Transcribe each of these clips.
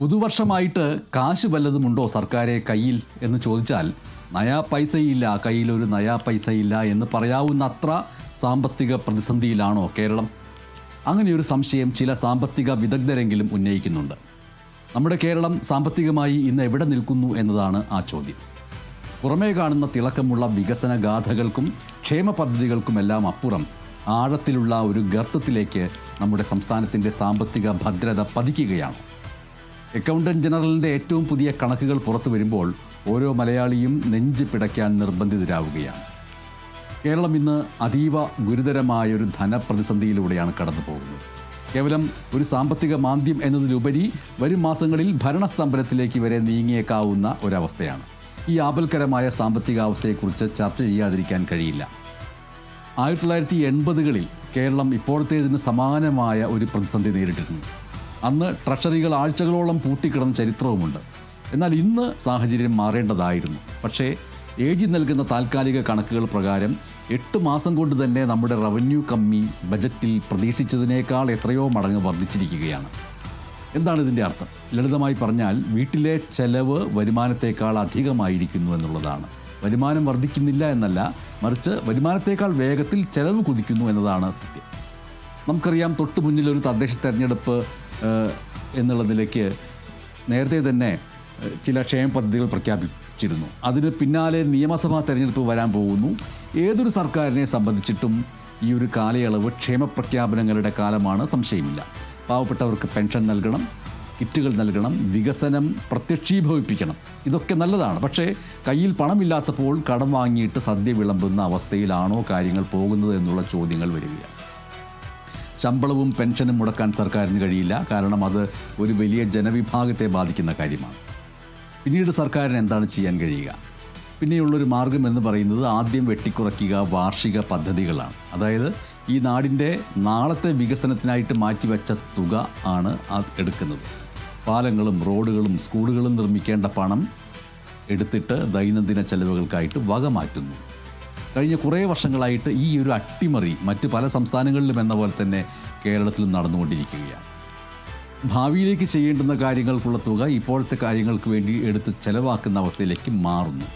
പുതുവർഷമായിട്ട് കാശ് വല്ലതുമുണ്ടോ സർക്കാരെ കയ്യിൽ എന്ന് ചോദിച്ചാൽ നയാ പൈസയില്ല, കയ്യിലൊരു നയാ പൈസയില്ല എന്ന് പറയാവുന്ന അത്ര സാമ്പത്തിക പ്രതിസന്ധിയിലാണോ കേരളം? അങ്ങനെയൊരു സംശയം ചില സാമ്പത്തിക വിദഗ്ധരെങ്കിലും ഉന്നയിക്കുന്നുണ്ട്. നമ്മുടെ കേരളം സാമ്പത്തികമായി ഇന്ന് എവിടെ നിൽക്കുന്നു എന്നതാണ് ആ ചോദ്യം. പുറമേ കാണുന്ന തിളക്കമുള്ള വികസന ഗാഥകൾക്കും ക്ഷേമ പദ്ധതികൾക്കുമെല്ലാം അപ്പുറം ആഴത്തിലുള്ള ഒരു ഗർത്തത്തിലേക്ക് നമ്മുടെ സംസ്ഥാനത്തിൻ്റെ സാമ്പത്തിക ഭദ്രത പതിക്കുകയാണ്. അക്കൗണ്ടന്റ് ജനറലിൻ്റെ ഏറ്റവും പുതിയ കണക്കുകൾ പുറത്തു വരുമ്പോൾ ഓരോ മലയാളിയും നെഞ്ച് പിടയ്ക്കാൻ നിർബന്ധിതരാവുകയാണ്. കേരളം ഇന്ന് അതീവ ഗുരുതരമായൊരു ധനപ്രതിസന്ധിയിലൂടെയാണ് കടന്നു പോകുന്നത്. കേവലം ഒരു സാമ്പത്തിക മാന്ദ്യം എന്നതിലുപരി വരും മാസങ്ങളിൽ ഭരണസ്തംഭനത്തിലേക്ക് വരെ നീങ്ങിയേക്കാവുന്ന ഒരവസ്ഥയാണ്. ഈ ആപൽക്കരമായ സാമ്പത്തികാവസ്ഥയെക്കുറിച്ച് ചർച്ച ചെയ്യാതിരിക്കാൻ കഴിയില്ല. 1980കളിൽ കേരളം ഇപ്പോഴത്തേതിന് സമാനമായ ഒരു പ്രതിസന്ധി നേരിട്ടിരുന്നു. അന്ന് ട്രഷറികൾ ആഴ്ചകളോളം പൂട്ടിക്കിടന്ന ചരിത്രവുമുണ്ട്. എന്നാൽ ഇന്ന് സാഹചര്യം മാറേണ്ടതായിരുന്നു. പക്ഷേ ഏജി നൽകുന്ന താൽക്കാലിക കണക്കുകൾ പ്രകാരം 8 മാസം കൊണ്ട് തന്നെ നമ്മുടെ റവന്യൂ കമ്മി ബജറ്റിൽ പ്രതീക്ഷിച്ചതിനേക്കാൾ എത്രയോ മടങ്ങ് വർദ്ധിച്ചിരിക്കുകയാണ്. എന്താണ് ഇതിൻ്റെ അർത്ഥം? ലളിതമായി പറഞ്ഞാൽ വീട്ടിലെ ചെലവ് വരുമാനത്തേക്കാൾ അധികമായിരിക്കുന്നു എന്നുള്ളതാണ്. വരുമാനം വർദ്ധിക്കുന്നില്ല എന്നല്ല, മറിച്ച് വരുമാനത്തേക്കാൾ വേഗത്തിൽ ചെലവ് കുതിക്കുന്നു എന്നതാണ് സത്യം. നമുക്കറിയാം, തൊട്ടു മുന്നിൽ ഒരു തദ്ദേശ തെരഞ്ഞെടുപ്പ് എന്നുള്ള നിലയ്ക്ക് നേരത്തെ തന്നെ ചില ക്ഷേമ പദ്ധതികൾ പ്രഖ്യാപിച്ചിരുന്നു. അതിന് പിന്നാലെ നിയമസഭാ തെരഞ്ഞെടുപ്പ് വരാൻ പോകുന്നു. ഏതൊരു സർക്കാരിനെ സംബന്ധിച്ചിട്ടും ഈ ഒരു കാലയളവ് ക്ഷേമ പ്രഖ്യാപനങ്ങളുടെ കാലമാണ്, സംശയമില്ല. പാവപ്പെട്ടവർക്ക് പെൻഷൻ നൽകണം, കിറ്റുകൾ നൽകണം, വികസനം പ്രത്യക്ഷീഭവിപ്പിക്കണം. ഇതൊക്കെ നല്ലതാണ്. പക്ഷേ കയ്യിൽ പണമില്ലാത്തപ്പോൾ കടം വാങ്ങിയിട്ട് സദ്യ വിളമ്പുന്ന അവസ്ഥയിലാണോ കാര്യങ്ങൾ പോകുന്നത് എന്നുള്ള ചോദ്യങ്ങൾ വരികയാണ്. ശമ്പളവും പെൻഷനും മുടക്കാൻ സർക്കാരിന് കഴിയില്ല. കാരണം അത് ഒരു വലിയ ജനവിഭാഗത്തെ ബാധിക്കുന്ന കാര്യമാണ്. പിന്നീട് സർക്കാരിന് എന്താണ് ചെയ്യാൻ കഴിയുക? പിന്നെയുള്ളൊരു മാർഗം എന്ന് പറയുന്നത് ആദ്യം വെട്ടിക്കുറയ്ക്കുക വാർഷിക പദ്ധതികളാണ്. അതായത് ഈ നാടിൻ്റെ നാളത്തെ വികസനത്തിനായിട്ട് മാറ്റിവെച്ച തുക ആണ് അത് എടുക്കുന്നത്. പാലങ്ങളും റോഡുകളും സ്കൂളുകളും നിർമ്മിക്കേണ്ട പണം എടുത്തിട്ട് ദൈനംദിന ചെലവുകൾക്കായിട്ട് വക മാറ്റുന്നു. കഴിഞ്ഞ കുറേ വർഷങ്ങളായിട്ട് ഈ ഒരു അട്ടിമറി മറ്റ് പല സംസ്ഥാനങ്ങളിലും എന്ന പോലെ തന്നെ കേരളത്തിലും നടന്നുകൊണ്ടിരിക്കുകയാണ്. ഭാവിയിലേക്ക് ചെയ്യേണ്ടുന്ന കാര്യങ്ങൾക്കുള്ള തുക ഇപ്പോഴത്തെ കാര്യങ്ങൾക്ക് വേണ്ടി എടുത്ത് ചെലവാക്കുന്ന അവസ്ഥയിലേക്ക് മാറുന്നു.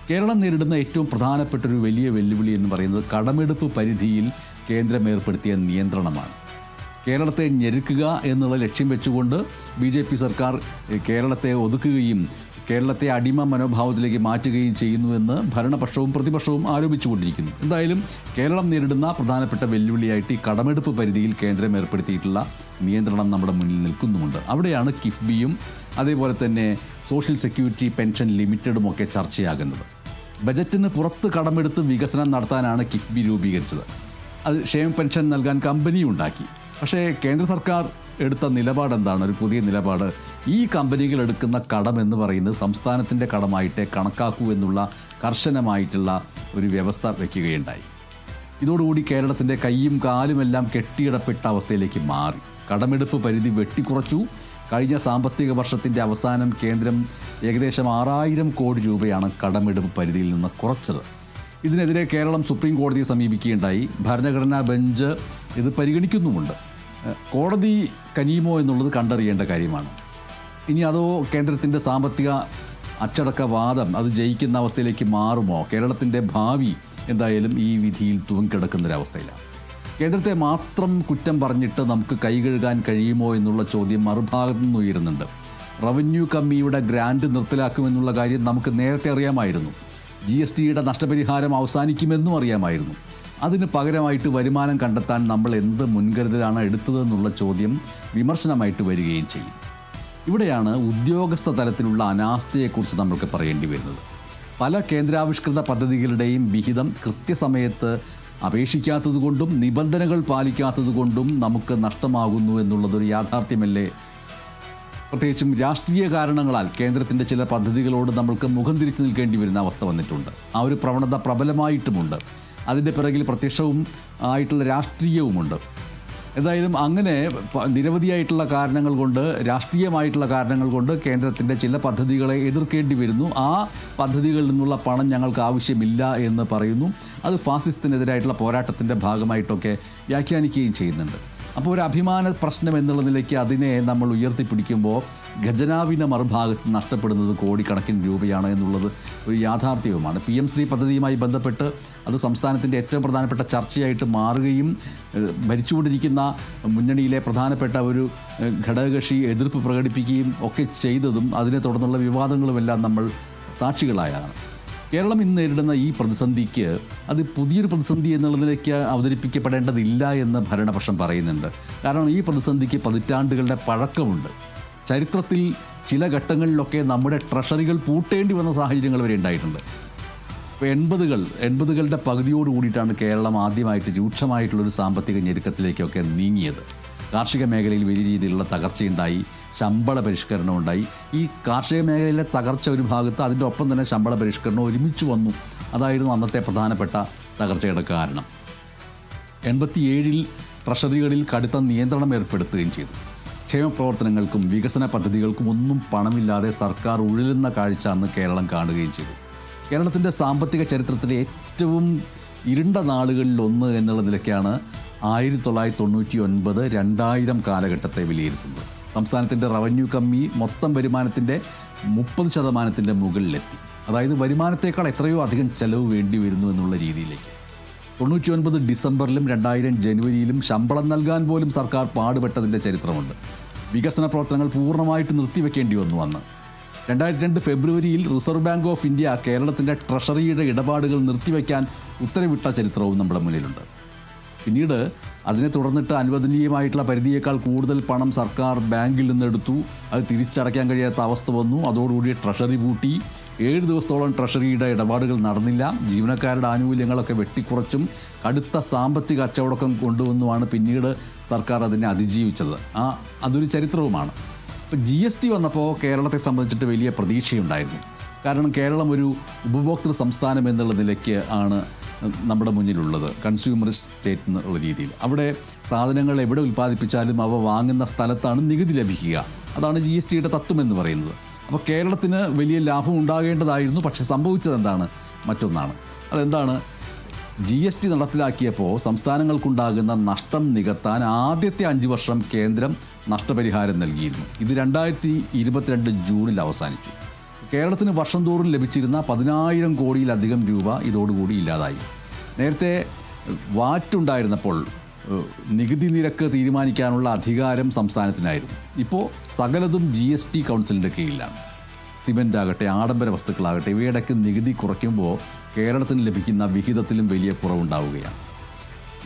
കേരളം നേരിടുന്ന ഏറ്റവും പ്രധാനപ്പെട്ടൊരു വലിയ വെല്ലുവിളി എന്ന് പറയുന്നത് കടമെടുപ്പ് പരിധിയിൽ കേന്ദ്രം ഏർപ്പെടുത്തിയ നിയന്ത്രണമാണ്. കേരളത്തെ ഞെരുക്കുക എന്നുള്ള ലക്ഷ്യം വെച്ചുകൊണ്ട് BJP സർക്കാർ കേരളത്തെ ഒതുക്കുകയും കേരളത്തെ അടിമ മനോഭാവത്തിലേക്ക് മാറ്റുകയും ചെയ്യുന്നുവെന്ന് ഭരണപക്ഷവും പ്രതിപക്ഷവും ആരോപിച്ചുകൊണ്ടിരിക്കുന്നു. എന്തായാലും കേരളം നേരിടുന്ന പ്രധാനപ്പെട്ട വെല്ലുവിളിയായിട്ട് ഈ കടമെടുപ്പ് പരിധിയിൽ കേന്ദ്രം ഏർപ്പെടുത്തിയിട്ടുള്ള നിയന്ത്രണം നമ്മുടെ മുന്നിൽ നിൽക്കുന്നുമുണ്ട്. അവിടെയാണ് കിഫ്ബിയും അതേപോലെ തന്നെ സോഷ്യൽ സെക്യൂരിറ്റി പെൻഷൻ ലിമിറ്റഡും ഒക്കെ ചർച്ചയാകുന്നത്. ബജറ്റിന് പുറത്ത് കടമെടുത്ത് വികസനം നടത്താനാണ് കിഫ്ബി രൂപീകരിച്ചത്. അത് ക്ഷേമ പെൻഷൻ നൽകാൻ കമ്പനിയും ഉണ്ടാക്കി. പക്ഷേ കേന്ദ്ര സർക്കാർ എടുത്ത നിലപാട് എന്താണ്? ഒരു പുതിയ നിലപാട്. ഈ കമ്പനികൾ എടുക്കുന്ന കടം എന്ന് പറയുന്നത് സംസ്ഥാനത്തിൻ്റെ കടമായിട്ടേ കണക്കാക്കൂ എന്നുള്ള കർശനമായിട്ടുള്ള ഒരു വ്യവസ്ഥ വയ്ക്കുകയുണ്ടായി. ഇതോടുകൂടി കേരളത്തിൻ്റെ കൈയും കാലുമെല്ലാം കെട്ടിയിടപ്പെട്ട അവസ്ഥയിലേക്ക് മാറി. കടമെടുപ്പ് പരിധി വെട്ടിക്കുറച്ചു. കഴിഞ്ഞ സാമ്പത്തിക വർഷത്തിൻ്റെ അവസാനം കേന്ദ്രം ഏകദേശം 6000 കോടി രൂപയാണ് കടമെടുപ്പ് പരിധിയിൽ നിന്ന് കുറച്ചത്. ഇതിനെതിരെ കേരളം സുപ്രീം കോടതിയെ സമീപിക്കുകയുണ്ടായി. ഭരണഘടനാ ബെഞ്ച് ഇത് പരിഗണിക്കുന്നുമുണ്ട്. കോടതി കനിയുമോ എന്നുള്ളത് കണ്ടറിയേണ്ട കാര്യമാണ്. ഇനി അതോ കേന്ദ്രത്തിൻ്റെ സാമ്പത്തിക അച്ചടക്കവാദം അത് ജയിക്കുന്ന അവസ്ഥയിലേക്ക് മാറുമോ? കേരളത്തിൻ്റെ ഭാവി എന്തായാലും ഈ വിധിയിൽ തൂങ്ങിക്കിടക്കുന്നൊരവസ്ഥയിലാണ്. കേന്ദ്രത്തെ മാത്രം കുറ്റം പറഞ്ഞിട്ട് നമുക്ക് കൈകഴുകാൻ കഴിയുമോ എന്നുള്ള ചോദ്യം മറുഭാഗത്തു നിന്ന് ഉയരുന്നുണ്ട്. റവന്യൂ കമ്മിയുടെ ഗ്രാൻഡ് നിർത്തലാക്കുമെന്നുള്ള കാര്യം നമുക്ക് നേരത്തെ അറിയാമായിരുന്നു. GSTയുടെ നഷ്ടപരിഹാരം അവസാനിക്കുമെന്നും അറിയാമായിരുന്നു. അതിന് പകരമായിട്ട് വരുമാനം കണ്ടെത്താൻ നമ്മൾ എന്ത് മുൻകരുതലാണ് എടുത്തതെന്നുള്ള ചോദ്യം വിമർശനമായിട്ട് വരികയും ചെയ്യും. ഇവിടെയാണ് ഉദ്യോഗസ്ഥ തലത്തിലുള്ള അനാസ്ഥയെക്കുറിച്ച് നമ്മൾക്ക് പറയേണ്ടി വരുന്നത്. പല കേന്ദ്രാവിഷ്കൃത പദ്ധതികളുടെയും വിഹിതം കൃത്യസമയത്ത് അപേക്ഷിക്കാത്തതുകൊണ്ടും നിബന്ധനകൾ പാലിക്കാത്തതുകൊണ്ടും നമുക്ക് നഷ്ടമാകുന്നു എന്നുള്ളതൊരു യാഥാർത്ഥ്യമല്ലേ? പ്രത്യേകിച്ചും രാഷ്ട്രീയ കാരണങ്ങളാൽ കേന്ദ്രത്തിൻ്റെ ചില പദ്ധതികളോട് നമ്മൾക്ക് മുഖം തിരിച്ചു നിൽക്കേണ്ടി വരുന്ന അവസ്ഥ വന്നിട്ടുണ്ട്. ആ ഒരു പ്രവണത പ്രബലമായിട്ടുമുണ്ട്. അതിൻ്റെ പിറകിൽ പ്രത്യക്ഷവും ആയിട്ടുള്ള രാഷ്ട്രീയവുമുണ്ട്. എന്തായാലും അങ്ങനെ നിരവധിയായിട്ടുള്ള കാരണങ്ങൾ കൊണ്ട്, രാഷ്ട്രീയമായിട്ടുള്ള കാരണങ്ങൾ കൊണ്ട് കേന്ദ്രത്തിൻ്റെ ചില പദ്ധതികളെ എതിർക്കേണ്ടി വരുന്നു. ആ പദ്ധതികളിൽ നിന്നുള്ള പണം ഞങ്ങൾക്ക് ആവശ്യമില്ല എന്ന് പറയുന്നു. അത് ഫാസിസത്തിനെതിരായിട്ടുള്ള പോരാട്ടത്തിൻ്റെ ഭാഗമായിട്ടൊക്കെ വ്യാഖ്യാനിക്കുകയും ചെയ്യുന്നുണ്ട്. അപ്പോൾ ഒരു അഭിമാന പ്രശ്നം എന്നുള്ള നിലയ്ക്ക് അതിനെ നമ്മൾ ഉയർത്തിപ്പിടിക്കുമ്പോൾ ഖജനാവിൻ്റെ മറുഭാഗത്ത് നഷ്ടപ്പെടുന്നത് കോടിക്കണക്കിന് രൂപയാണ് എന്നുള്ളത് ഒരു യാഥാർത്ഥ്യവുമാണ്. PM-ശ്രീ പദ്ധതിയുമായി ബന്ധപ്പെട്ട് അത് സംസ്ഥാനത്തിൻ്റെ ഏറ്റവും പ്രധാനപ്പെട്ട ചർച്ചയായിട്ട് മാറുകയും ഭരിച്ചുകൊണ്ടിരിക്കുന്ന മുന്നണിയിലെ പ്രധാനപ്പെട്ട ഒരു ഘടകകക്ഷി എതിർപ്പ് പ്രകടിപ്പിക്കുകയും ഒക്കെ ചെയ്തതും അതിനെ തുടർന്നുള്ള വിവാദങ്ങളുമെല്ലാം നമ്മൾ സാക്ഷികളായതാണ്. കേരളം ഇന്ന് നേരിടുന്ന ഈ പ്രതിസന്ധിക്ക് അത് പുതിയൊരു പ്രതിസന്ധി എന്നുള്ളതിലേക്ക് അവതരിപ്പിക്കപ്പെടേണ്ടതില്ല എന്ന് ഭരണപക്ഷം പറയുന്നുണ്ട്. കാരണം ഈ പ്രതിസന്ധിക്ക് പതിറ്റാണ്ടുകളുടെ പഴക്കമുണ്ട്. ചരിത്രത്തിൽ ചില ഘട്ടങ്ങളിലൊക്കെ നമ്മുടെ ട്രഷറികൾ പൂട്ടേണ്ടി വന്ന സാഹചര്യങ്ങൾ വരെ ഉണ്ടായിട്ടുണ്ട്. ഇപ്പോൾ 80കളുടെ പകുതിയോട് കൂടിയിട്ടാണ് കേരളം ആദ്യമായിട്ട് രൂക്ഷമായിട്ടുള്ളൊരു സാമ്പത്തിക ഞെരുക്കത്തിലേക്കൊക്കെ നീങ്ങിയത്. കാർഷിക മേഖലയിൽ വലിയ രീതിയിലുള്ള തകർച്ചയുണ്ടായി, ശമ്പള പരിഷ്കരണം ഉണ്ടായി. ഈ കാർഷിക മേഖലയിലെ തകർച്ച ഒരു ഭാഗത്ത്, അതിൻ്റെ ഒപ്പം തന്നെ ശമ്പള പരിഷ്കരണം ഒരുമിച്ച് വന്നു. അതായിരുന്നു അന്നത്തെ പ്രധാനപ്പെട്ട തകർച്ചയുടെ കാരണം. 87-ൽ ട്രഷറികളിൽ കടുത്ത നിയന്ത്രണം ഏർപ്പെടുത്തുകയും ചെയ്തു. ക്ഷേമപ്രവർത്തനങ്ങൾക്കും വികസന പദ്ധതികൾക്കും ഒന്നും പണമില്ലാതെ സർക്കാർ ഉഴലുന്ന കാഴ്ച അന്ന് കേരളം കാണുകയും ചെയ്തു. കേരളത്തിൻ്റെ സാമ്പത്തിക ചരിത്രത്തിലെ ഏറ്റവും ഇരുണ്ട നാളുകളിലൊന്ന് എന്നുള്ള നിലയ്ക്കാണ് 1999-2000 കാലഘട്ടത്തെ വിലയിരുത്തുന്നത്. സംസ്ഥാനത്തിൻ്റെ റവന്യൂ കമ്മി മൊത്തം വരുമാനത്തിൻ്റെ 30% മുകളിലെത്തി. അതായത് വരുമാനത്തേക്കാൾ എത്രയോ അധികം ചെലവ് വേണ്ടി വരുന്നു എന്നുള്ള രീതിയിലേക്ക്. 99 ഡിസംബറിലും 2000 ജനുവരിയിലും ശമ്പളം നൽകാൻ പോലും സർക്കാർ പാടുപെട്ടതിൻ്റെ ചരിത്രമുണ്ട്. വികസന പ്രവർത്തനങ്ങൾ പൂർണ്ണമായിട്ട് നിർത്തിവെക്കേണ്ടി വന്നു അന്ന്. 2002 ഫെബ്രുവരിയിൽ റിസർവ് ബാങ്ക് ഓഫ് ഇന്ത്യ കേരളത്തിൻ്റെ ട്രഷറിയുടെ ഇടപാടുകൾ നിർത്തിവെക്കാൻ ഉത്തരവിട്ട ചരിത്രവും നമ്മുടെ മുന്നിലുണ്ട്. പിന്നീട് അതിനെ തുടർന്നിട്ട് അനുവദനീയമായിട്ടുള്ള പരിധിയേക്കാൾ കൂടുതൽ പണം സർക്കാർ ബാങ്കിൽ നിന്നെടുത്തു. അത് തിരിച്ചടയ്ക്കാൻ കഴിയാത്ത അവസ്ഥ വന്നു. അതോടുകൂടി ട്രഷറി പൂട്ടി. 7 ദിവസത്തോളം ട്രഷറിയുടെ ഇടപാടുകൾ നടന്നില്ല. ജീവനക്കാരുടെ ആനുകൂല്യങ്ങളൊക്കെ വെട്ടിക്കുറച്ചും കടുത്ത സാമ്പത്തിക അച്ചവടക്കം കൊണ്ടുവന്നുമാണ് പിന്നീട് സർക്കാർ അതിനെ അതിജീവിച്ചത്. അതൊരു ചരിത്രവുമാണ്. ഇപ്പോൾ GST വന്നപ്പോൾ കേരളത്തെ സംബന്ധിച്ചിട്ട് വലിയ പ്രതീക്ഷയുണ്ടായിരുന്നു. കാരണം കേരളം ഒരു ഉപഭോക്തൃ സംസ്ഥാനം എന്നുള്ള നിലയ്ക്ക് ആണ് നമ്മുടെ മുന്നിലുള്ളത്, കൺസ്യൂമറിസ്റ്റ് സ്റ്റേറ്റ് എന്നുള്ള രീതിയിൽ. അവിടെ സാധനങ്ങൾ എവിടെ ഉൽപ്പാദിപ്പിച്ചാലും അവ വാങ്ങുന്ന സ്ഥലത്താണ് നികുതി ലഭിക്കുക. അതാണ് GSTയുടെ തത്വം എന്ന് പറയുന്നത്. അപ്പോൾ കേരളത്തിന് വലിയ ലാഭം ഉണ്ടാകേണ്ടതായിരുന്നു. പക്ഷേ സംഭവിച്ചത് എന്താണ്? മറ്റൊന്നാണ്. അതെന്താണ്? GST നടപ്പിലാക്കിയപ്പോൾ സംസ്ഥാനങ്ങൾക്കുണ്ടാകുന്ന നഷ്ടം നികത്താൻ ആദ്യത്തെ 5 വർഷം കേന്ദ്രം നഷ്ടപരിഹാരം നൽകിയിരുന്നു. ഇത് 2022 ജൂണിൽ അവസാനിച്ചു. കേരളത്തിന് വർഷം തോറും ലഭിച്ചിരുന്ന 10,000 കോടിയിലധികം രൂപ ഇതോടുകൂടി ഇല്ലാതായി. നേരത്തെ വാറ്റുണ്ടായിരുന്നപ്പോൾ നികുതി നിരക്ക് തീരുമാനിക്കാനുള്ള അധികാരം സംസ്ഥാനത്തിനായിരുന്നു. ഇപ്പോൾ സകലതും GST കൗൺസിലിൻ്റെ കീഴിലാണ്. സിമൻ്റ് ആകട്ടെ, ആഡംബര വസ്തുക്കളാകട്ടെ, ഇവയുടെയൊക്കെ നികുതി കുറയ്ക്കുമ്പോൾ കേരളത്തിന് ലഭിക്കുന്ന വിഹിതത്തിലും വലിയ കുറവുണ്ടാവുകയാണ്.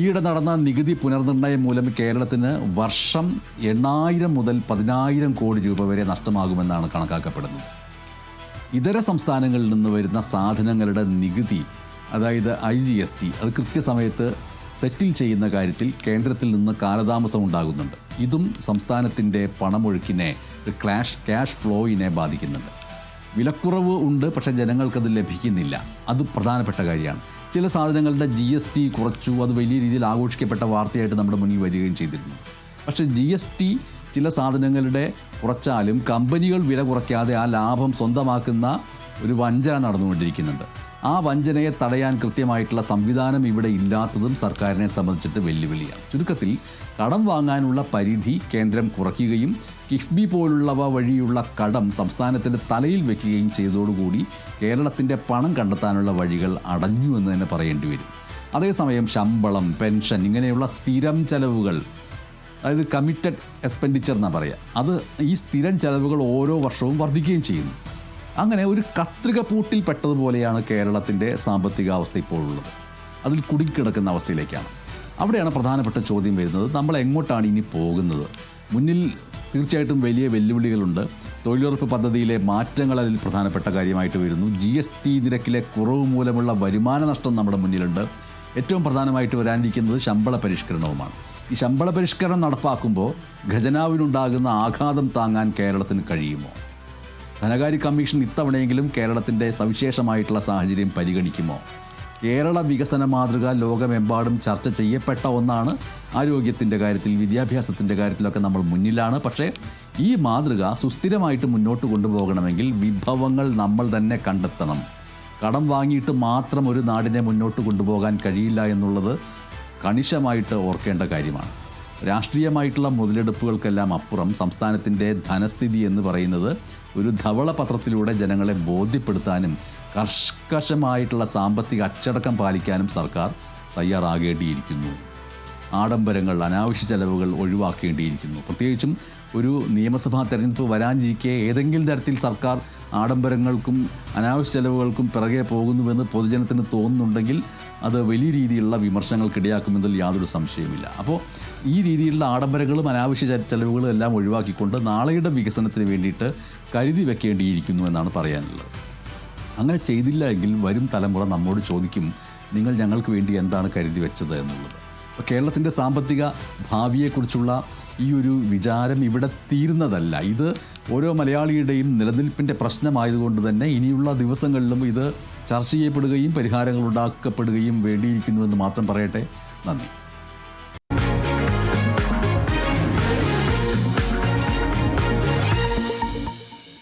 ഈയിടെ നടന്ന നികുതി പുനർനിർണ്ണയം മൂലം കേരളത്തിന് വർഷം 8,000 മുതൽ 10,000 കോടി രൂപ വരെ നഷ്ടമാകുമെന്നാണ് കണക്കാക്കപ്പെടുന്നത്. ഇതര സംസ്ഥാനങ്ങളിൽ നിന്ന് വരുന്ന സാധനങ്ങളുടെ നികുതി, അതായത് IGST, അത് കൃത്യസമയത്ത് സെറ്റിൽ ചെയ്യുന്ന കാര്യത്തിൽ കേന്ദ്രത്തിൽ നിന്ന് കാലതാമസം ഉണ്ടാകുന്നുണ്ട്. ഇതും സംസ്ഥാനത്തിൻ്റെ പണമൊഴുക്കിനെ, ക്യാഷ് ഫ്ലോയിനെ ബാധിക്കുന്നുണ്ട്. വിലക്കുറവ് ഉണ്ട്, പക്ഷേ ജനങ്ങൾക്കത് ലഭിക്കുന്നില്ല. അത് പ്രധാനപ്പെട്ട കാര്യമാണ്. ചില സാധനങ്ങളുടെ GST കുറച്ചു, അത് വലിയ രീതിയിൽ ആഘോഷിക്കപ്പെട്ട വാർത്തയായിട്ട് നമ്മുടെ മുന്നിൽ വരികയും ചെയ്തിരുന്നു. പക്ഷേ GST ചില സാധനങ്ങളുടെ കുറച്ചാലും കമ്പനികൾ വില കുറയ്ക്കാതെ ആ ലാഭം സ്വന്തമാക്കുന്ന ഒരു വഞ്ചന നടന്നുകൊണ്ടിരിക്കുന്നുണ്ട്. ആ വഞ്ചനയെ തടയാൻ കൃത്യമായിട്ടുള്ള സംവിധാനം ഇവിടെ ഇല്ലാത്തതും സർക്കാരിനെ സംബന്ധിച്ചിട്ട് വെല്ലുവിളിയാണ്. ചുരുക്കത്തിൽ കടം വാങ്ങാനുള്ള പരിധി കേന്ദ്രം കുറയ്ക്കുകയും കിഫ്ബി പോലുള്ളവ വഴിയുള്ള കടം സംസ്ഥാനത്തിൻ്റെ തലയിൽ വയ്ക്കുകയും ചെയ്തതോടുകൂടി കേരളത്തിൻ്റെ പണം കണ്ടെത്താനുള്ള വഴികൾ അടഞ്ഞു എന്ന് തന്നെ പറയേണ്ടി വരും. അതേസമയം ശമ്പളം, പെൻഷൻ ഇങ്ങനെയുള്ള സ്ഥിരം ചെലവുകൾ, അതായത് കമ്മിറ്റഡ് എക്സ്പെൻഡിച്ചർ എന്നാണ് പറയുക, അത് ഈ സ്ഥിരം ചെലവുകൾ ഓരോ വർഷവും വർദ്ധിക്കുകയും ചെയ്യുന്നു. അങ്ങനെ ഒരു കത്രിക പൂട്ടിൽ പെട്ടതുപോലെയാണ് കേരളത്തിൻ്റെ സാമ്പത്തികാവസ്ഥ ഇപ്പോഴുള്ളത്. അതിൽ കുടുങ്ങിക്കിടക്കുന്ന അവസ്ഥയിലേക്കാണ്. അവിടെയാണ് പ്രധാനപ്പെട്ട ചോദ്യം വരുന്നത്, നമ്മൾ എങ്ങോട്ടാണ് ഇനി പോകുന്നത്? മുന്നിൽ തീർച്ചയായിട്ടും വലിയ വെല്ലുവിളികളുണ്ട്. തൊഴിലുറപ്പ് പദ്ധതിയിലെ മാറ്റങ്ങൾ അതിൽ പ്രധാനപ്പെട്ട കാര്യമായിട്ട് വരുന്നു. GST നിരക്കിലെ കുറവ് മൂലമുള്ള വരുമാന നഷ്ടം നമ്മുടെ മുന്നിലുണ്ട്. ഏറ്റവും പ്രധാനമായിട്ട് വരാനിരിക്കുന്നത് ശമ്പള പരിഷ്കരണവുമാണ്. ഈ ശമ്പള പരിഷ്കരണം നടപ്പാക്കുമ്പോൾ ഖജനാവിനുണ്ടാകുന്ന ആഘാതം താങ്ങാൻ കേരളത്തിന് കഴിയുമോ? ധനകാര്യ കമ്മീഷൻ ഇത്തവണയെങ്കിലും കേരളത്തിൻ്റെ സവിശേഷമായിട്ടുള്ള സാഹചര്യം പരിഗണിക്കുമോ? കേരള വികസന മാതൃക ലോകമെമ്പാടും ചർച്ച ചെയ്യപ്പെട്ട ഒന്നാണ്. ആരോഗ്യത്തിൻ്റെ കാര്യത്തിൽ, വിദ്യാഭ്യാസത്തിൻ്റെ കാര്യത്തിലൊക്കെ നമ്മൾ മുന്നിലാണ്. പക്ഷേ ഈ മാതൃക സുസ്ഥിരമായിട്ട് മുന്നോട്ട് കൊണ്ടുപോകണമെങ്കിൽ വിഭവങ്ങൾ നമ്മൾ തന്നെ കണ്ടെത്തണം. കടം വാങ്ങിയിട്ട് മാത്രം ഒരു നാടിനെ മുന്നോട്ട് കൊണ്ടുപോകാൻ കഴിയില്ല എന്നുള്ളത് കണിശമായിട്ട് ഓർക്കേണ്ട കാര്യമാണ്. രാഷ്ട്രീയമായിട്ടുള്ള മുതലെടുപ്പുകൾക്കെല്ലാം അപ്പുറം സംസ്ഥാനത്തിൻ്റെ ധനസ്ഥിതി എന്ന് പറയുന്നത് ഒരു ധവളപത്രത്തിലൂടെ ജനങ്ങളെ ബോധ്യപ്പെടുത്താനും കർക്കശമായിട്ടുള്ള സാമ്പത്തിക അച്ചടക്കം പാലിക്കാനും സർക്കാർ തയ്യാറാകേണ്ടിയിരിക്കുന്നു. ആഡംബരങ്ങൾ, അനാവശ്യ ചെലവുകൾ ഒഴിവാക്കേണ്ടിയിരിക്കുന്നു. പ്രത്യേകിച്ചും ഒരു നിയമസഭാ തെരഞ്ഞെടുപ്പ് വരാനിരിക്കെ ഏതെങ്കിലും തരത്തിൽ സർക്കാർ ആഡംബരങ്ങൾക്കും അനാവശ്യ ചെലവുകൾക്കും പിറകെ പോകുന്നുവെന്ന് പൊതുജനത്തിന് തോന്നുന്നുണ്ടെങ്കിൽ അത് വലിയ രീതിയിലുള്ള വിമർശനങ്ങൾക്കിടയാക്കുമെന്നതിൽ യാതൊരു സംശയവുമില്ല. അപ്പോൾ ഈ രീതിയിലുള്ള ആഡംബരങ്ങളും അനാവശ്യ ചെലവുകളും എല്ലാം ഒഴിവാക്കിക്കൊണ്ട് നാളെയുടെ വികസനത്തിന് വേണ്ടിയിട്ട് കരുതി വെക്കേണ്ടിയിരിക്കുന്നു എന്നാണ് പറയാനുള്ളത്. അങ്ങനെ ചെയ്തില്ല എങ്കിൽ വരും തലമുറ നമ്മോട് ചോദിക്കും, നിങ്ങൾ ഞങ്ങൾക്ക് വേണ്ടി എന്താണ് കരുതി വെച്ചത് എന്നുള്ളത്. അപ്പോൾ കേരളത്തിൻ്റെ സാമ്പത്തിക ഭാവിയെക്കുറിച്ചുള്ള ഈ ഒരു വിചാരം ഇവിടെ തീരുന്നതല്ല. ഇത് ഓരോ മലയാളിയുടെയും നിലനിൽപ്പിൻ്റെ പ്രശ്നമായതുകൊണ്ട് തന്നെ ഇനിയുള്ള ദിവസങ്ങളിലും ഇത് ചർച്ച ചെയ്യപ്പെടുകയും പരിഹാരങ്ങൾ ഉണ്ടാക്കപ്പെടുകയും വേണ്ടിയിരിക്കുന്നുവെന്ന് മാത്രം പറയട്ടെ. നന്ദി.